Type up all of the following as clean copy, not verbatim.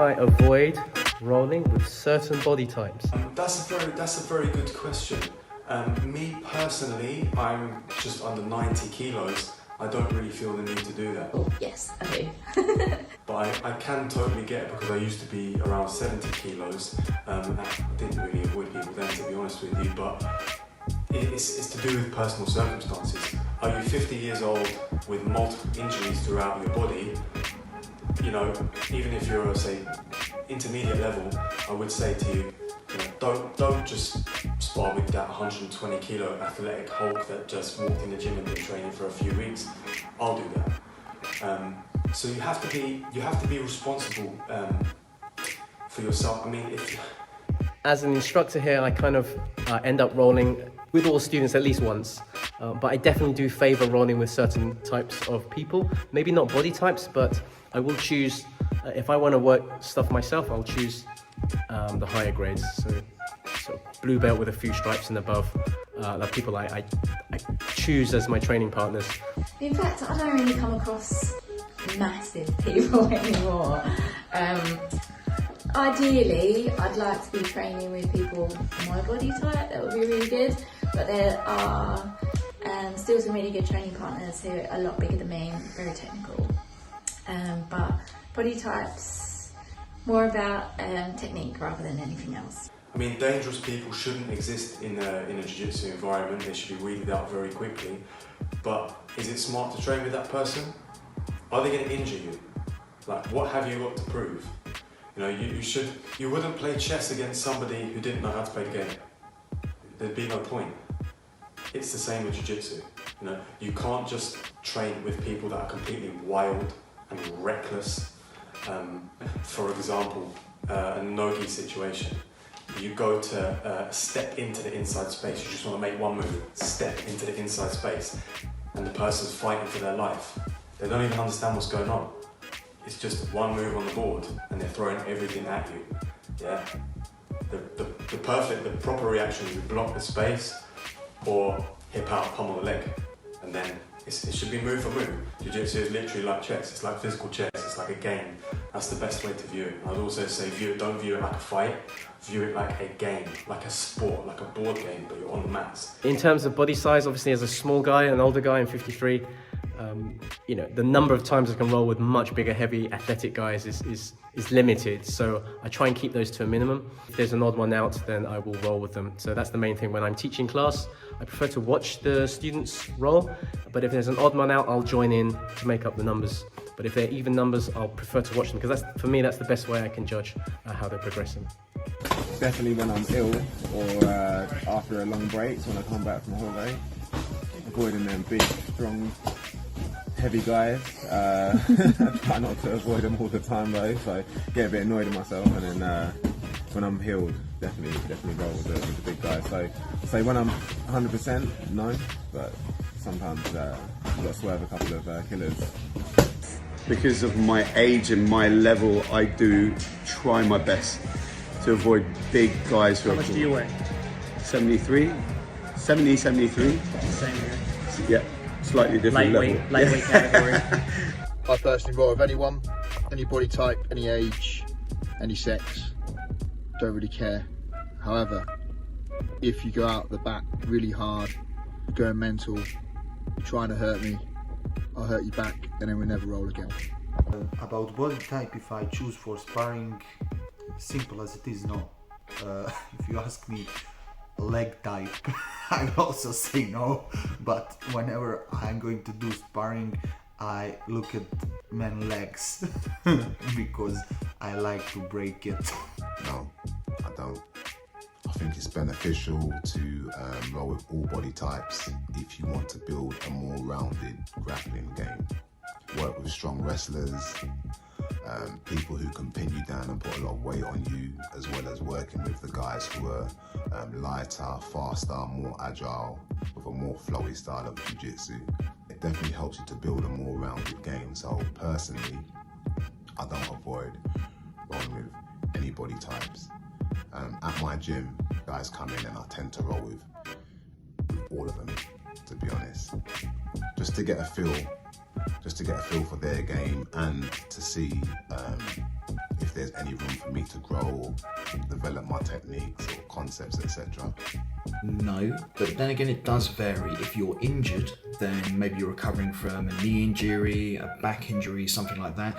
I avoid rolling with certain body types? That's a very good question. Me personally, I'm just under 90 kilos. I don't really feel the need to do that. Oh, yes, I do. But I can totally get it because I used to be around 70 kilos. I didn't really avoid people then, to be honest with you, but it's to do with personal circumstances. Are you 50 years old with multiple injuries throughout your body? You know, even if you're, say, intermediate level, I would say to you, don't just spar with that 120 kilo athletic Hulk that just walked in the gym and been training for a few weeks. I'll do that. So you have to be responsible for yourself. I mean, As an instructor here, I kind of end up rolling with all students at least once, but I definitely do favor rolling with certain types of people. Maybe not body types, but I will choose, if I want to work stuff myself, I'll choose the higher grades. So blue belt with a few stripes and above, the people I choose as my training partners. In fact, I don't really come across massive people anymore. Ideally, I'd like to be training with people my body type. That would be really good. But there are still some really good training partners who are a lot bigger than me and very technical. But body types, more about technique rather than anything else. I mean, dangerous people shouldn't exist in a jiu-jitsu environment. They should be weeded out very quickly. But is it smart to train with that person? Are they going to injure you? Like, what have you got to prove? You know, you wouldn't play chess against somebody who didn't know how to play the game. There'd be no point. It's the same with jiu-jitsu. You know, you can't just train with people that are completely wild and reckless. For example, a no-gi situation. You go to step into the inside space. You just want to make one move, step into the inside space, and the person's fighting for their life. They don't even understand what's going on. It's just one move on the board, and they're throwing everything at you. Yeah. The proper reaction is to block the space, or hip out, pummel the leg, and then it should be move for move. Jiu-jitsu is literally like chess. It's like physical chess. It's like a game. That's the best way to view it. I'd also say don't view it like a fight. View it like a game, like a sport, like a board game, but you're on the mats. In terms of body size, obviously as a small guy, an older guy, I'm 53, you know, the number of times I can roll with much bigger, heavy, athletic guys is limited. So I try and keep those to a minimum. If there's an odd one out, then I will roll with them. So that's the main thing. When I'm teaching class, I prefer to watch the students roll. But if there's an odd one out, I'll join in to make up the numbers. But if they're even numbers, I'll prefer to watch them, because for me, that's the best way I can judge how they're progressing. Definitely when I'm ill or after a long break, when I come back from holiday, avoiding them big, strong, heavy guys. Try not to avoid them all the time though, so get a bit annoyed at myself, and then when I'm healed, definitely roll with the big guys. So when I'm 100%, no, but sometimes you've got to swerve a couple of killers. Because of my age and my level, I do try my best to avoid big guys who How much do you weigh? 73? 70, 73? Same here. Yeah, slightly different Lightweight category. I personally roll with anyone, any body type, any age, any sex. Don't really care. However, if you go out the back really hard, you're going mental, you're trying to hurt me, I'll hurt you back, and then we'll never roll again. About body type, if I choose for sparring, simple as it is, no. If you ask me leg type, I will also say no, but whenever I'm going to do sparring, I look at men's legs because I like to break it. No, I don't. I think it's beneficial to roll with all body types if you want to build a more rounded grappling game. Work with strong wrestlers, people who can pin you down and put a lot of weight on you, as well as working with the guys who are lighter, faster, more agile, with a more flowy style of jiu-jitsu. It definitely helps you to build a more rounded game. So personally, I don't avoid rolling with any body types. At my gym, guys come in and I tend to roll with all of them, to be honest. Just to get a feel for their game and to see if there's any room for me to grow or develop my techniques or concepts, etc. No, but then again it does vary. If you're injured, then maybe you're recovering from a knee injury, a back injury, something like that,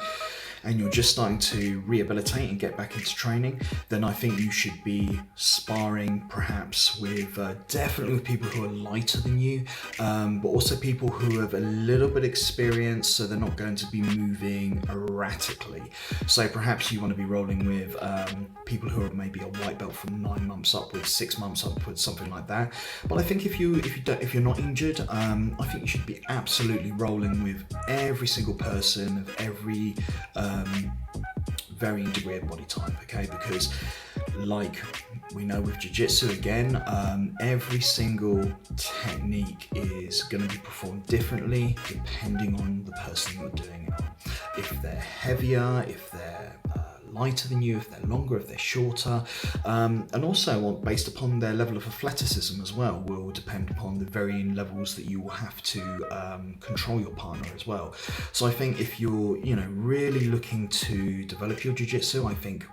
and you're just starting to rehabilitate and get back into training, then I think you should be sparring perhaps with definitely with people who are lighter than you, but also people who have a little bit of experience, so they're not going to be moving erratically. So perhaps you want to be rolling with people who are maybe a white belt from 9 months upwards, 6 months upwards, something like that. But I think if you're not injured, I think you should be absolutely rolling with every single person of every varying degree of body type, okay? Because like we know with jiu-jitsu again, every single technique is going to be performed differently depending on the person you're doing it on. If they're heavier, if they're lighter than you, if they're longer, if they're shorter, and also based upon their level of athleticism as well, will depend upon the varying levels that you will have to control your partner as well. So I think if you're really looking to develop your jiu-jitsu, I think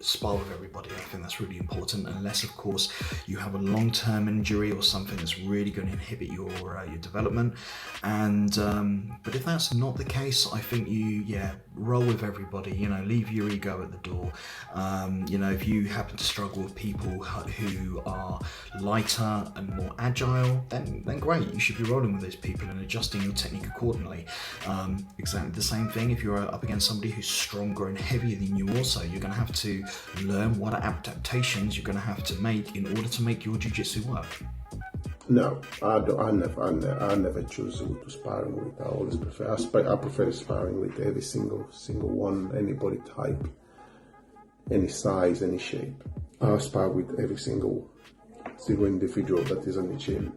spar with everybody. I think that's really important, unless of course you have a long-term injury or something that's really going to inhibit your development. And but if that's not the case, I think you roll with everybody. Leave your ego at the door. If you happen to struggle with people who are lighter and more agile, then great, you should be rolling with those people and adjusting your technique accordingly. Exactly the same thing if you're up against somebody who's stronger and heavier than you. Also, you're going to have to learn what adaptations you're going to have to make in order to make your jiu-jitsu work. No, I never choose who to sparring with. I always prefer. I prefer sparring with every single one, any body type, any size, any shape. I spar with every single individual that is on the gym.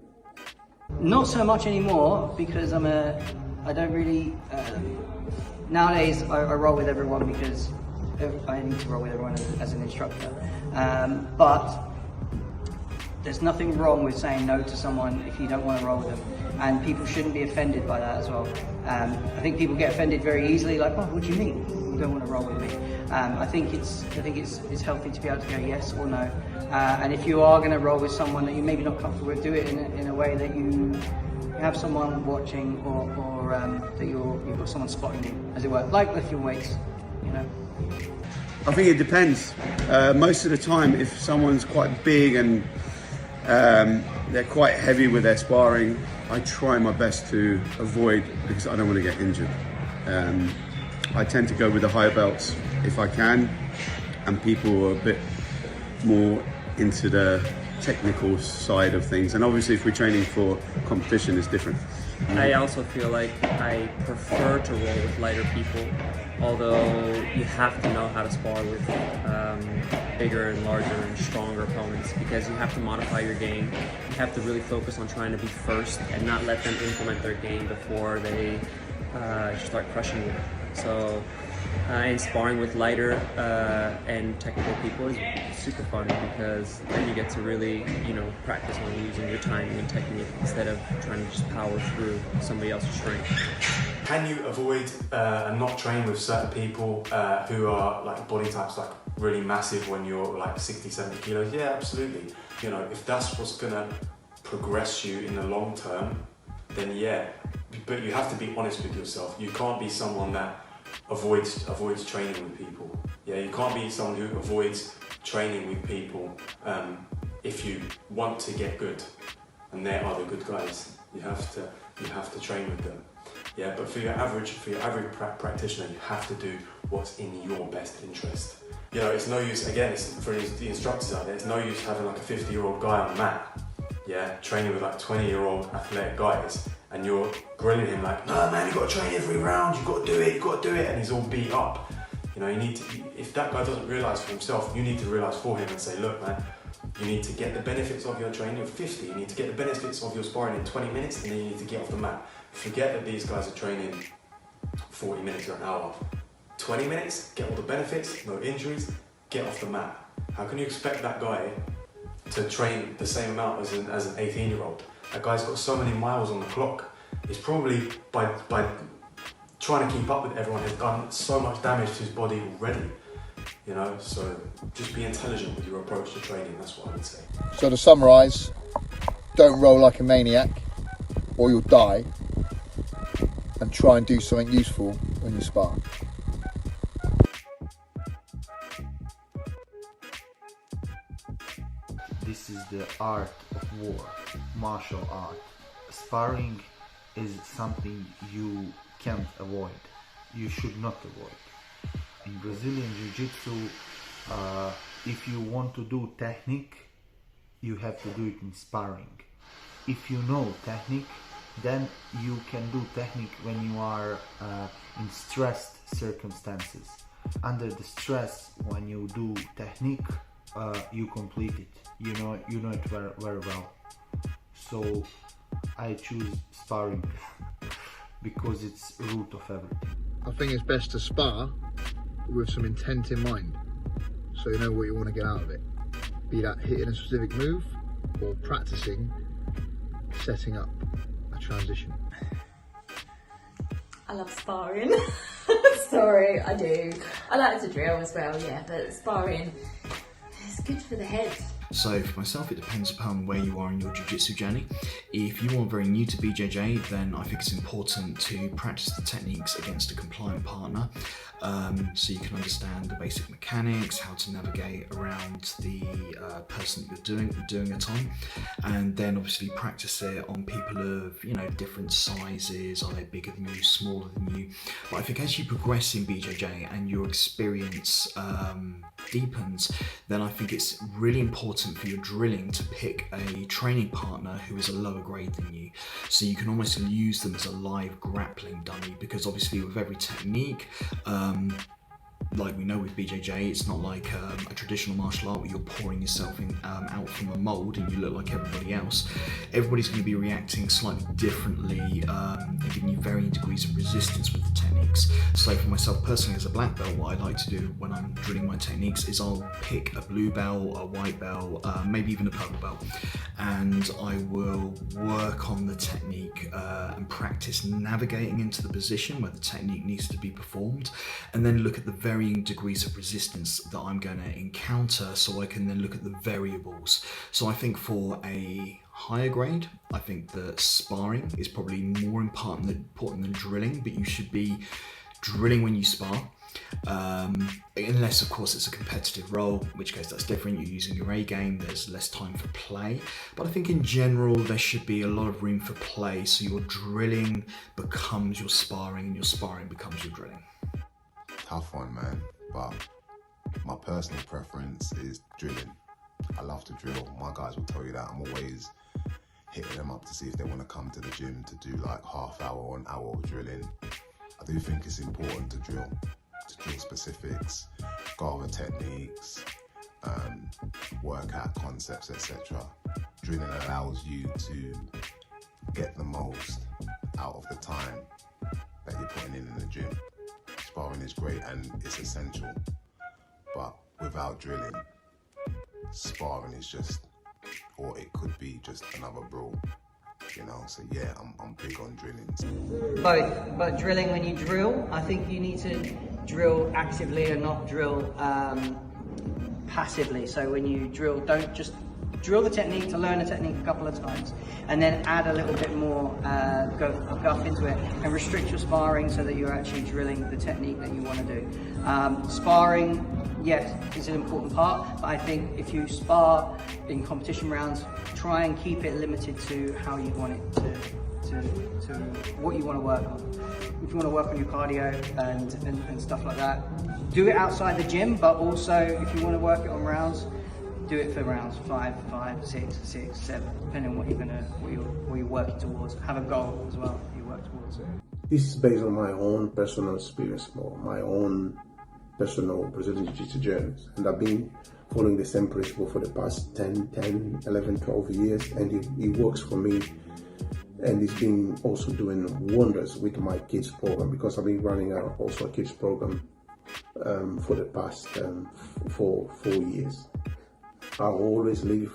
Not so much anymore, because I don't really. Nowadays, I roll with everyone because I need to roll with everyone as an instructor. But there's nothing wrong with saying no to someone if you don't want to roll with them, and people shouldn't be offended by that as well. I think people get offended very easily, like, "Oh, what do you mean you don't want to roll with me?" I think it's healthy to be able to go yes or no. And if you are going to roll with someone that you're maybe not comfortable with, do it in a way that you have someone watching, or that you've got someone spotting you, as it were, like lift your weights, I think it depends. Most of the time, if someone's quite big and they're quite heavy with their sparring, I try my best to avoid, because I don't want to get injured. I tend to go with the higher belts if I can, and people who are a bit more into the technical side of things. And obviously if we're training for competition, it's different. I also feel like I prefer to roll with lighter people, although you have to know how to spar with bigger and larger and stronger opponents, because you have to modify your game. You have to really focus on trying to be first and not let them implement their game before they start crushing you. So and sparring with lighter and technical people is super fun, because then you get to really, practice on using your timing and technique instead of trying to just power through somebody else's strength. Can you avoid and not train with certain people who are like body types like really massive when you're like 60, 70 kilos? Yeah, absolutely. If that's what's gonna progress you in the long term, then yeah. But you have to be honest with yourself. You can't be someone that avoids training with people. Yeah, you can't be someone who avoids training with people if you want to get good, and they are the good guys. You have to train with them. Yeah, but for your average practitioner, you have to do what's in your best interest. It's no use, again, it's for the instructors out there, it's no use having like a 50-year-old guy on the mat, yeah, training with like 20-year-old athletic guys, and you're grilling him like, "No man, you got to train every round, you got to do it," and he's all beat up. You need to, if that guy doesn't realise for himself, you need to realise for him and say, "Look man, you need to get the benefits of your training at 50, you need to get the benefits of your sparring in 20 minutes, and then you need to get off the mat. Forget that these guys are training 40 minutes or an hour. 20 minutes, get all the benefits, no injuries, get off the mat." How can you expect that guy to train the same amount as an 18-year-old? That guy's got so many miles on the clock. It's probably by trying to keep up with everyone has done so much damage to his body already. You know, so just be intelligent with your approach to training, that's what I would say. So to summarise, don't roll like a maniac or you'll die, and try and do something useful when you spar. This is the art of war, martial art. Sparring is something you can't avoid, you should not avoid. In Brazilian Jiu-Jitsu, if you want to do technique, you have to do it in sparring. If you know technique, then you can do technique when you are in stressed circumstances. Under the stress, when you do technique, you complete it. You know it very, very well. So I choose sparring because it's root of everything. I think it's best to spar with some intent in mind, so you know what you want to get out of it. Be that hitting a specific move or practicing setting up a transition. I love sparring. Sorry, I do. I like to drill as well, yeah, but sparring is good for the head. So for myself, it depends upon where you are in your jiu-jitsu journey. If you are very new to BJJ, then I think it's important to practice the techniques against a compliant partner, so you can understand the basic mechanics, how to navigate around the person that you're doing it on, and then obviously practice it on people of, you know, different sizes. Are they bigger than you, smaller than you? But I think as you progress in BJJ and your experience deepens, then I think it's really important for your drilling to pick a training partner who is a lower grade than you, so you can almost use them as a live grappling dummy, because obviously with every technique, like we know with BJJ, it's not like a traditional martial art where you're pouring yourself out from a mould and you look like everybody else. Everybody's going to be reacting slightly differently and giving you varying degrees of resistance with the techniques. So for myself personally as a black belt, what I like to do when I'm drilling my techniques is I'll pick a blue belt, a white belt, maybe even a purple belt, and I will work on the technique and practice navigating into the position where the technique needs to be performed, and then look at the varying degrees of resistance that I'm going to encounter, so I can then look at the variables. So I think for a higher grade, I think that sparring is probably more important than drilling, but you should be drilling when you spar. Unless of course it's a competitive role, in which case that's different, you're using your A game, there's less time for play. But I think in general there should be a lot of room for play, so your drilling becomes your sparring and your sparring becomes your drilling. Tough one, man, but my personal preference is drilling. I love to drill. My guys will tell you that. I'm always hitting them up to see if they want to come to the gym to do like half hour or an hour of drilling. I do think it's important to drill specifics, go over techniques, work out concepts, etc. Drilling allows you to get the most out of the time that you're putting in the gym. Sparring is great and it's essential, but without drilling, sparring is just, or it could be just another brawl, you know. So yeah, I'm big on drilling. Both, but drilling, when you drill, I think you need to drill actively and not drill passively. So when you drill, don't just drill the technique to learn the technique a couple of times, and then add a little bit more guff into it, and restrict your sparring so that you're actually drilling the technique that you want to do. Sparring, yes, is an important part, but I think if you spar in competition rounds, try and keep it limited to how you want it to what you want to work on. If you want to work on your cardio and stuff like that, do it outside the gym, but also if you want to work it on rounds, do it for rounds 5, 6, 7, depending on what you're working towards. Have a goal as well that you work towards. This is based on my own personal experience, my own personal Brazilian Jiu-Jitsu journeys, and I've been following the same principle for the past 10, 11, 12 years, and it works for me, and it's been also doing wonders with my kids program, because I've been running also a kids program for the past 4 years. I always live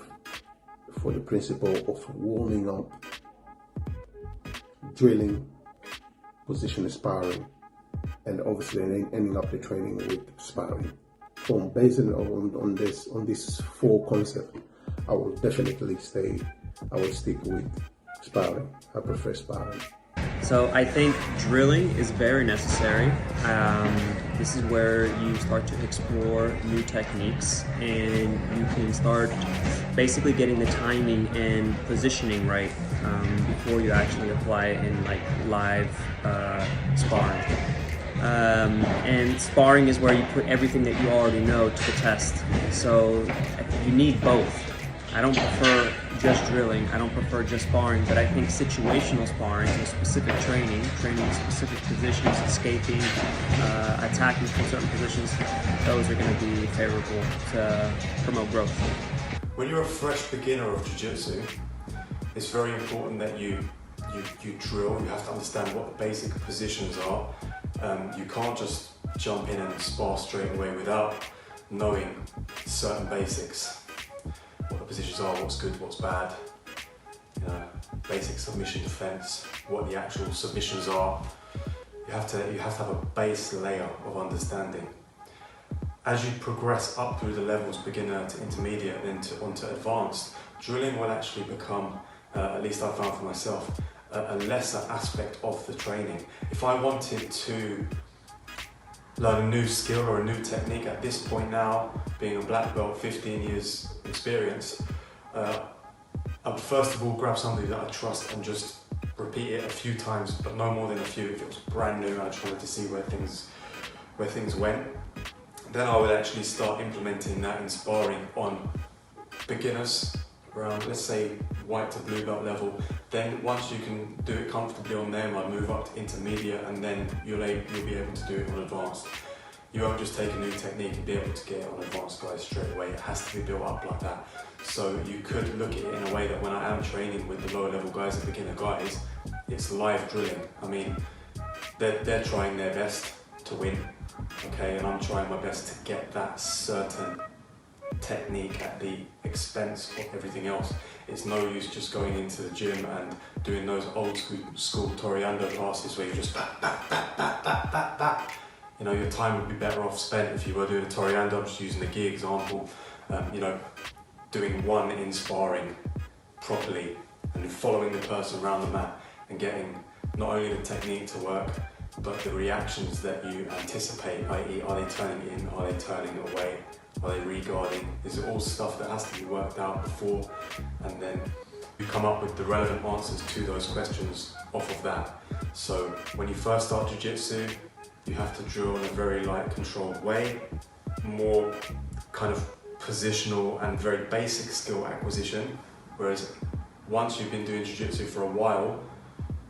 for the principle of warming up, drilling, position sparring, and obviously ending up the training with sparring. So based on this 4 concepts, I will definitely stick with sparring. I prefer sparring. So I think drilling is very necessary. This is where you start to explore new techniques, and you can start basically getting the timing and positioning right before you actually apply it in like live sparring. And sparring is where you put everything that you already know to the test. So you need both. I don't prefer just drilling, I don't prefer just sparring, but I think situational sparring with specific training in specific positions, escaping, attacking from certain positions, those are going to be favorable to promote growth. When you're a fresh beginner of Jiu-Jitsu, it's very important that you drill. You have to understand what the basic positions are. You can't just jump in and spar straight away without knowing certain basics. What the positions are, what's good, what's bad, basic submission defense, what the actual submissions are. You have to have a base layer of understanding. As you progress up through the levels, beginner to intermediate, then onto advanced, drilling will actually become, at least I found for myself, a lesser aspect of the training. If I wanted to learn a new skill or a new technique at this point now, being a black belt, 15 years experience, I'd first of all grab somebody that I trust and just repeat it a few times, but no more than a few. If it was brand new, I just wanted to see where things went. Then I would actually start implementing that in sparring on beginners around, let's say, white to blue belt level. Then once you can do it comfortably on them, I'd move up to intermediate, and then you'll be able to do it on advanced. You won't just take a new technique and be able to get it on advanced guys straight away. It has to be built up like that. So you could look at it in a way that when I am training with the lower level guys and beginner guys, it's live drilling. I mean, they're trying their best to win, okay, and I'm trying my best to get that certain technique at the expense of everything else. It's no use just going into the gym and doing those old school Toreando classes where you just bat, bat, bat, bat, bat, bat, bat. Your time would be better off spent if you were doing a Toreando, just using the gi example, doing one in sparring properly and following the person around the mat and getting not only the technique to work, but the reactions that you anticipate, i.e. are they turning in, are they turning away, are they re-guarding? Is it all stuff that has to be worked out before, and then you come up with the relevant answers to those questions off of that. So when you first start Jiu-Jitsu, you have to drill in a very light, controlled way, more kind of positional and very basic skill acquisition, whereas once you've been doing Jiu-Jitsu for a while,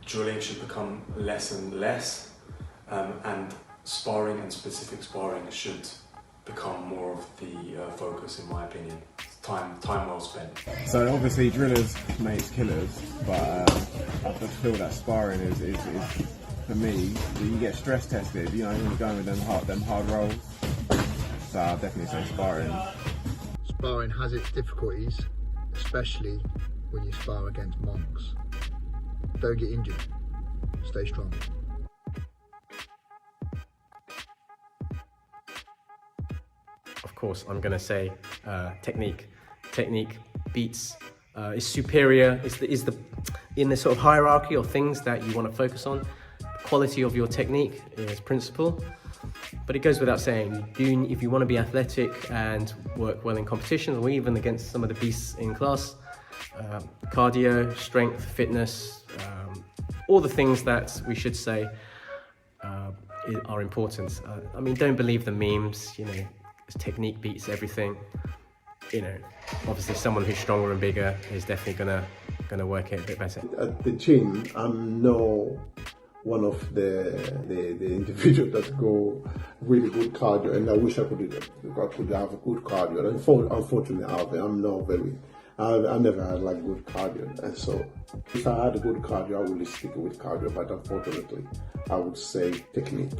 drilling should become less and less, and sparring and specific sparring should become more of the focus, in my opinion. Time well spent. So obviously drillers makes killers, but I feel that sparring is for me, you get stress tested, you're going with them hard rolls. So I'll definitely say sparring. Sparring has its difficulties, especially when you spar against monks. Don't get injured, stay strong. Of course, I'm going to say technique. Technique beats is superior. Is the in the sort of hierarchy of things that you want to focus on. Quality of your technique is principal, but it goes without saying, if you want to be athletic and work well in competitions or even against some of the beasts in class, cardio, strength, fitness, all the things that we should say are important. I mean, don't believe the memes, technique beats everything. Obviously someone who's stronger and bigger is definitely gonna work it a bit better. At the gym, I'm no one of the individuals that go really good cardio, and I wish I could have a good cardio. Unfortunately, I never had like good cardio, and so if I had a good cardio, I would stick with cardio. But unfortunately, I would say technique.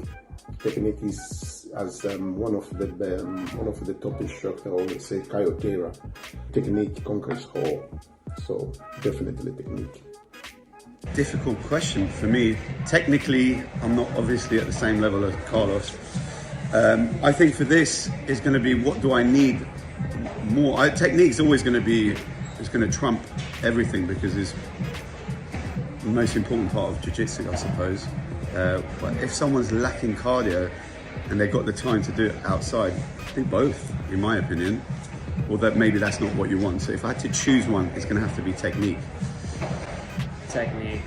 Technique is, as one of the top instructors always say, Kayotera. Technique conquers all. So definitely technique. Difficult question for me. Technically, I'm not obviously at the same level as Carlos. I think for this is going to be, what do I need more? Technique's always going to be, it's going to trump everything, because it's the most important part of jiu-jitsu, I suppose. But if someone's lacking cardio and they've got the time to do it outside, do both, in my opinion. Or that maybe that's not what you want. So if I had to choose one, it's going to have to be technique. Technique.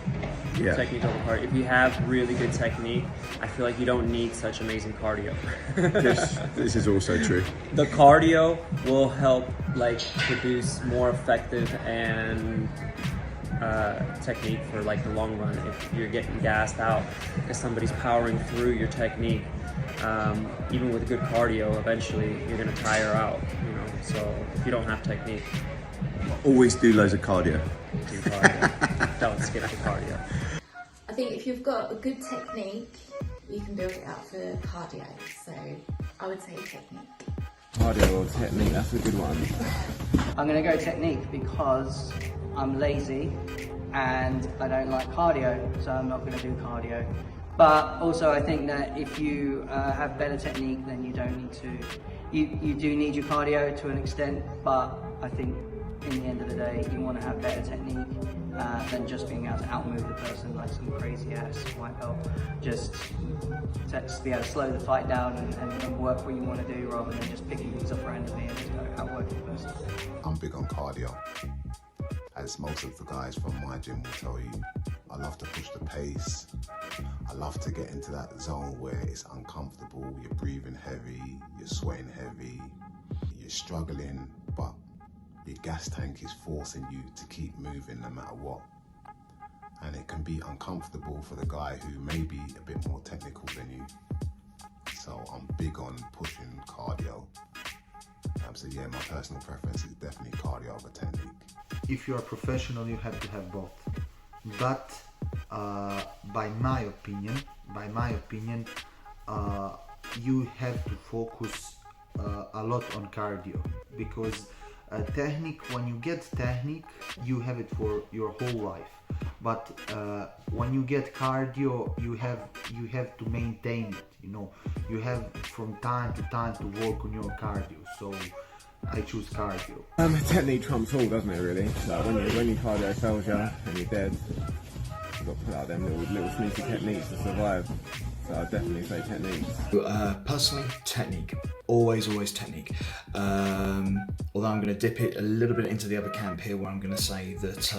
Yeah. Technique over cardio. If you have really good technique, I feel like you don't need such amazing cardio. This is also true. The cardio will help like produce more effective and technique for like the long run. If you're getting gassed out because somebody's powering through your technique, even with good cardio, eventually you're gonna tire out. You know, so if you don't have technique, Always do loads of cardio. do cardio. Don't skip the cardio. I think if you've got a good technique, you can build it out for cardio. So I would say technique. Cardio or technique, that's a good one. I'm going to go technique because I'm lazy and I don't like cardio, so I'm not going to do cardio. But also I think that if you have better technique, then you don't need to, you do need your cardio to an extent, but I think in the end of the day, you want to have better technique than just being able to outmove the person like some crazy ass white belt. Just to be able to slow the fight down and work what you want to do, rather than just picking things up randomly and just outwork the person. I'm big on cardio. As most of the guys from my gym will tell you, I love to push the pace. I love to get into that zone where it's uncomfortable, you're breathing heavy, you're sweating heavy, you're struggling, but your gas tank is forcing you to keep moving no matter what. And it can be uncomfortable for the guy who may be a bit more technical than you. So I'm big on pushing cardio. So yeah, my personal preference is definitely cardio over technique. If you are professional, you have to have both. But by my opinion, you have to focus a lot on cardio, because technique, when you get technique, you have it for your whole life. But when you get cardio, you have to maintain it. You know, you have from time to time to work on your cardio. So I choose cardio. Technique trumps all, doesn't it, really? Like when your cardio fails you and you're dead, you've got to put out them little sneaky techniques to survive. So I'd definitely say technique. Personally, technique. Always technique. Although I'm going to dip it a little bit into the other camp here, where I'm going to say that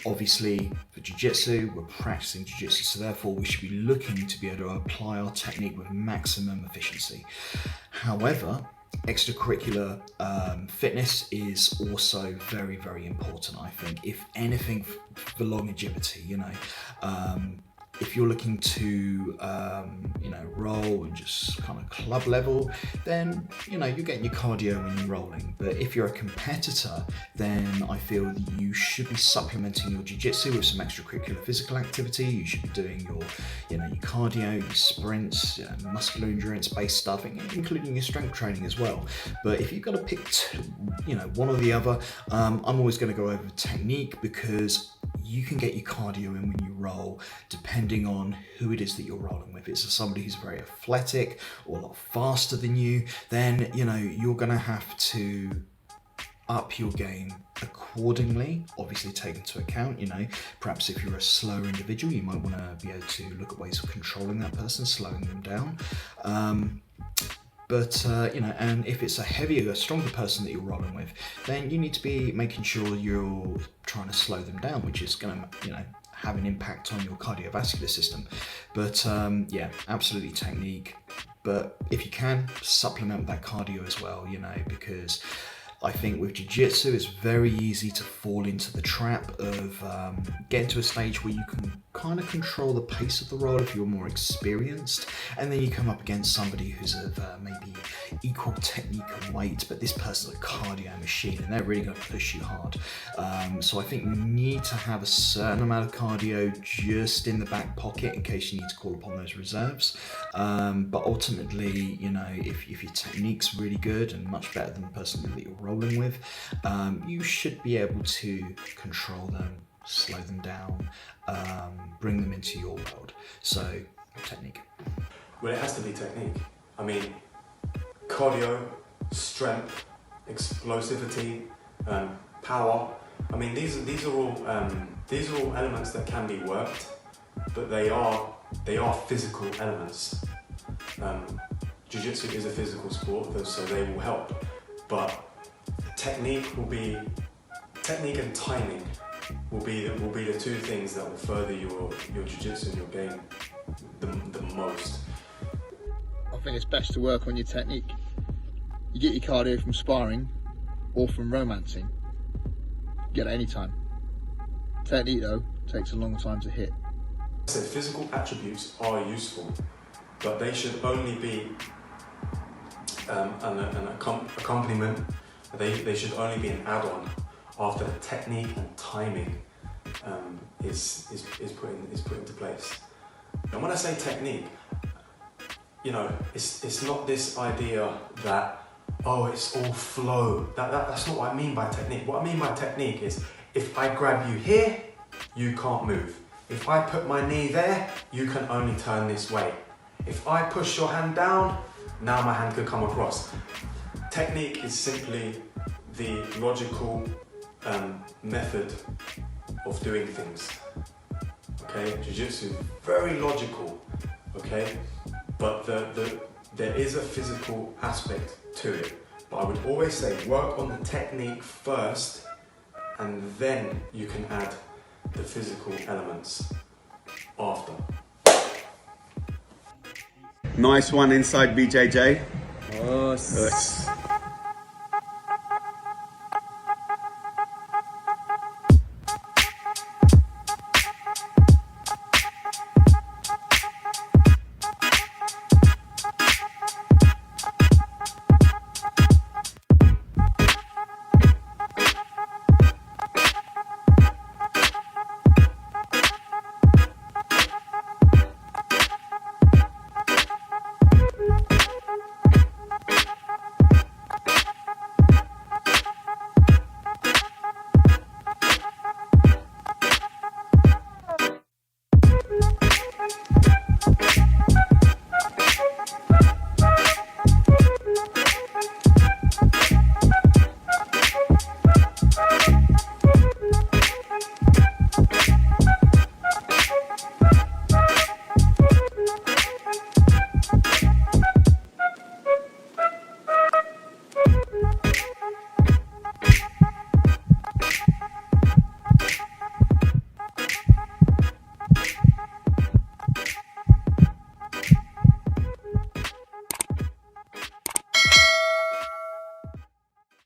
obviously for jiu-jitsu, we're practicing jiu-jitsu, so therefore we should be looking to be able to apply our technique with maximum efficiency. However, extracurricular fitness is also very important, I think. If anything, for longevity, you know. If you're looking to, you know, roll and just kind of club level, then, you know, you're getting your cardio when you're rolling. But if you're a competitor, then I feel that you should be supplementing your jiu-jitsu with some extracurricular physical activity. You should be doing your, you know, your cardio, your sprints, muscular endurance-based stuff, including your strength training as well. But if you've got to pick, you know, one or the other, I'm always going to go over technique, because you can get your cardio in when you roll, depending on who it is that you're rolling with. If it's somebody who's very athletic or a lot faster than you, then, you know, you're going to have to up your game accordingly. Obviously take into account, you know, perhaps if you're a slower individual, you might want to be able to look at ways of controlling that person, slowing them down. But, you know, and if it's a heavier, stronger person that you're rolling with, then you need to be making sure you're trying to slow them down, which is going to, you know, have an impact on your cardiovascular system. But, yeah, absolutely technique. But if you can, supplement that cardio as well, you know, because I think with jiu-jitsu, it's very easy to fall into the trap of getting to a stage where you can kind of control the pace of the roll if you're more experienced, and then you come up against somebody who's of maybe equal technique and weight, but this person's a cardio machine and they're really going to push you hard. So I think you need to have a certain amount of cardio just in the back pocket in case you need to call upon those reserves. But ultimately, you know, if your technique's really good and much better than the person that you're rolling with, you should be able to control them slow them down, bring them into your world. So, technique. Well, it has to be technique. I mean, cardio, strength, explosivity, power. I mean, these are all elements that can be worked, but they are physical elements. Jiu-jitsu is a physical sport, so they will help. But technique and timing will be the two things that will further your jiu-jitsu and your game the most. I think it's best to work on your technique. You get your cardio from sparring or from romancing. Get it any time. Technique though takes a long time to hit. I said physical attributes are useful, but they should only be an accompaniment. They should only be an add-on after the technique and timing is put into place. And when I say technique, you know, it's not this idea that, oh, it's all flow. That's not what I mean by technique. What I mean by technique is, if I grab you here, you can't move. If I put my knee there, you can only turn this way. If I push your hand down, now my hand could come across. Technique is simply the logical method of doing things. Okay, Jiu-Jitsu, very logical, okay? But there is a physical aspect to it. But I would always say work on the technique first, and then you can add the physical elements after. Nice one inside BJJ. Oh,